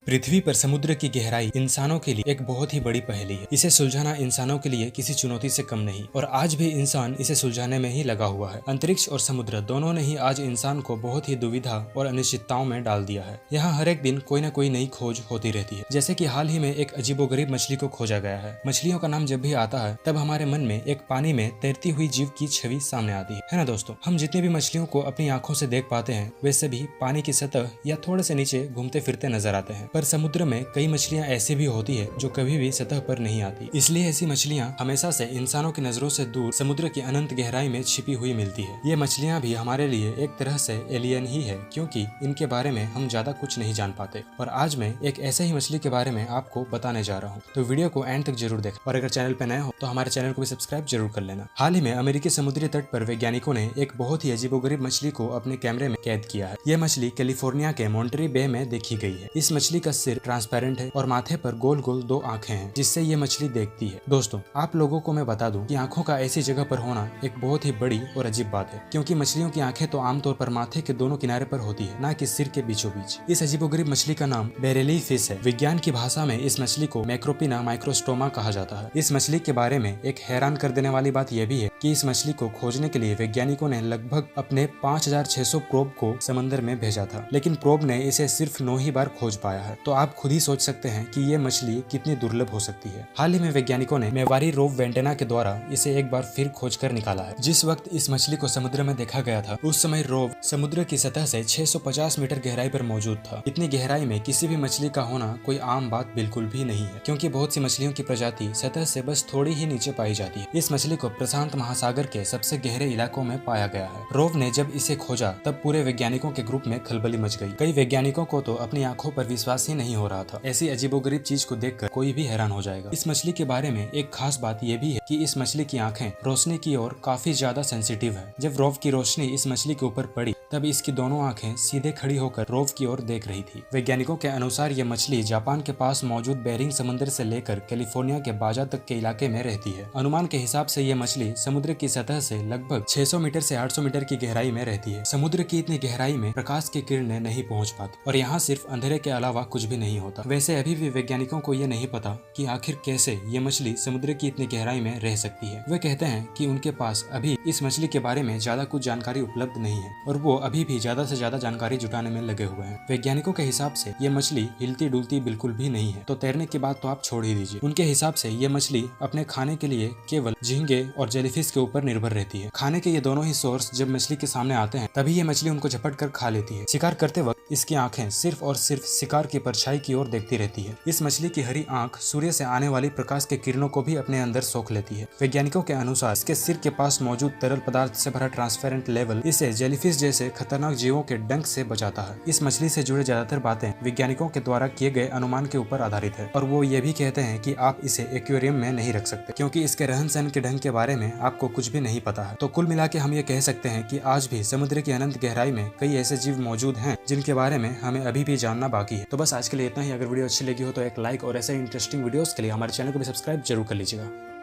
पृथ्वी पर समुद्र की गहराई इंसानों के लिए एक बहुत ही बड़ी पहेली है। इसे सुलझाना इंसानों के लिए किसी चुनौती से कम नहीं और आज भी इंसान इसे सुलझाने में ही लगा हुआ है। अंतरिक्ष और समुद्र दोनों ने ही आज इंसान को बहुत ही दुविधा और अनिश्चितताओं में डाल दिया है। यहाँ हर एक दिन कोई न कोई नई खोज होती रहती है। जैसे कि हाल ही में एक अजीबोगरीब मछली को खोजा गया है। मछलियों का नाम जब भी आता है तब हमारे मन में एक पानी में तैरती हुई जीव की छवि सामने आती है ना दोस्तों। हम जितनी भी मछलियों को अपनी आंखों से देख पाते हैं वे सभी पानी की सतह या थोड़े से नीचे घूमते फिरते नजर आते हैं। पर समुद्र में कई मछलियां ऐसी भी होती है जो कभी भी सतह पर नहीं आती। इसलिए ऐसी मछलियां हमेशा से इंसानों की नजरों से दूर समुद्र की अनंत गहराई में छिपी हुई मिलती है। ये मछलियां भी हमारे लिए एक तरह से एलियन ही है, क्योंकि इनके बारे में हम ज्यादा कुछ नहीं जान पाते। और आज मैं एक ऐसे ही मछली के बारे में आपको बताने जा रहा हूँ, तो वीडियो को एंड तक जरूर देखें। और अगर चैनल पर नए हो तो हमारे चैनल को भी सब्सक्राइब जरूर कर लेना। हाल ही में अमेरिकी समुद्री तट पर वैज्ञानिकों ने एक बहुत ही अजीबोगरीब मछली को अपने कैमरे में कैद किया है। यह मछली कैलिफोर्निया के मॉन्टरी बे में देखी गई है। इस मछली का सिर ट्रांसपेरेंट है और माथे पर गोल गोल दो आंखें हैं जिससे ये मछली देखती है। दोस्तों, आप लोगों को मैं बता दूं कि आंखों का ऐसी जगह पर होना एक बहुत ही बड़ी और अजीब बात है, क्योंकि मछलियों की आंखें तो आमतौर पर माथे के दोनों किनारे पर होती है, ना कि सिर के बीचों बीच। इस अजीबोगरीब मछली का नाम बेरेली फिश है। विज्ञान की भाषा में इस मछली को मैक्रोपिना माइक्रोस्टोमा कहा जाता है। इस मछली के बारे में एक हैरान कर देने वाली बात यह भी है कि इस मछली को खोजने के लिए वैज्ञानिकों ने लगभग अपने 5600 प्रोब को समंदर में भेजा था, लेकिन प्रोब ने इसे सिर्फ 9 ही बार खोज पाया है। तो आप खुद ही सोच सकते हैं कि ये मछली कितनी दुर्लभ हो सकती है। हाल ही में वैज्ञानिकों ने मेवारी रोव वेंटेना के द्वारा इसे एक बार फिर खोज कर निकाला है। जिस वक्त इस मछली को समुद्र में देखा गया था उस समय रोव समुद्र की सतह से 650 मीटर गहराई पर मौजूद था। इतनी गहराई में किसी भी मछली का होना कोई आम बात बिल्कुल भी नहीं है, क्योंकि बहुत सी मछलियों की प्रजाति सतह से बस थोड़ी ही नीचे पाई जाती है। इस मछली को प्रशांत महासागर के सबसे गहरे इलाकों में पाया गया है। रोव ने जब इसे खोजा तब पूरे वैज्ञानिकों के ग्रुप में खलबली मच गई। कई वैज्ञानिकों को तो अपनी आंखों पर विश्वास ही नहीं हो रहा था। ऐसी अजीबोगरीब चीज को देखकर कोई भी हैरान हो जाएगा। इस मछली के बारे में एक खास बात यह भी है कि इस मछली की आंखें रोशनी की ओर काफी ज्यादा सेंसिटिव है। जब रोव की रोशनी इस मछली के ऊपर पड़ी तब इसकी दोनों आंखें सीधे खड़ी होकर रोव की ओर देख रही थी। वैज्ञानिकों के अनुसार यह मछली जापान के पास मौजूद बेरिंग समुद्र से लेकर कैलिफोर्निया के बाजा तक के इलाके में रहती है। अनुमान के हिसाब से यह मछली समुद्र की सतह से लगभग 600 मीटर से 800 मीटर की गहराई में रहती है। समुद्र की इतनी गहराई में प्रकाश की किरणें नहीं पहुंच पाती और यहाँ सिर्फ अंधेरे के अलावा कुछ भी नहीं होता। वैसे अभी भी वैज्ञानिकों को यह नहीं पता कि आखिर कैसे ये मछली समुद्र की इतनी गहराई में रह सकती है। वे कहते हैं कि उनके पास अभी इस मछली के बारे में ज्यादा कुछ जानकारी उपलब्ध नहीं है और वो अभी भी ज्यादा से ज्यादा जानकारी जुटाने में लगे हुए हैं। वैज्ञानिकों के हिसाब से ये मछली हिलती डुलती बिल्कुल भी नहीं है, तो तैरने की बात तो आप छोड़ ही दीजिए। उनके हिसाब से ये मछली अपने खाने के लिए केवल झींगे और जेलीफिश के ऊपर निर्भर रहती है। खाने के ये दोनों ही सोर्स जब मछली के सामने आते हैं तभी ये मछली उनको झपट कर खा लेती है। शिकार करते वक्त इसकी आंखें सिर्फ और सिर्फ शिकार की परछाई की ओर देखती रहती है। इस मछली की हरी आंख सूर्य से आने वाली प्रकाश के किरणों को भी अपने अंदर सोख लेती है। वैज्ञानिकों के अनुसार इसके सिर के पास मौजूद तरल पदार्थ से भरा ट्रांसपेरेंट लेवल इसे जेलीफिश जैसे खतरनाक जीवों के डंक से बचाता है। इस मछली से जुड़े ज्यादातर बातें वैज्ञानिकों के द्वारा किए गए अनुमान के ऊपर आधारित है और वो ये भी कहते हैं कि आप इसे एक्वेरियम में नहीं रख सकते, क्योंकि इसके रहन सहन के ढंग के बारे में आपको कुछ भी नहीं पता है। तो कुल मिला के हम ये कह सकते हैं कि आज भी समुद्र की अनंत गहराई में कई ऐसे जीव मौजूद हैं जिनके बारे में हमें अभी भी जानना बाकी है। तो बस आज के लिए इतना ही। अगर वीडियो अच्छी लगी हो तो एक लाइक और ऐसे इंटरेस्टिंग वीडियोस के लिए हमारे चैनल को भी सब्सक्राइब जरूर कर लीजिएगा।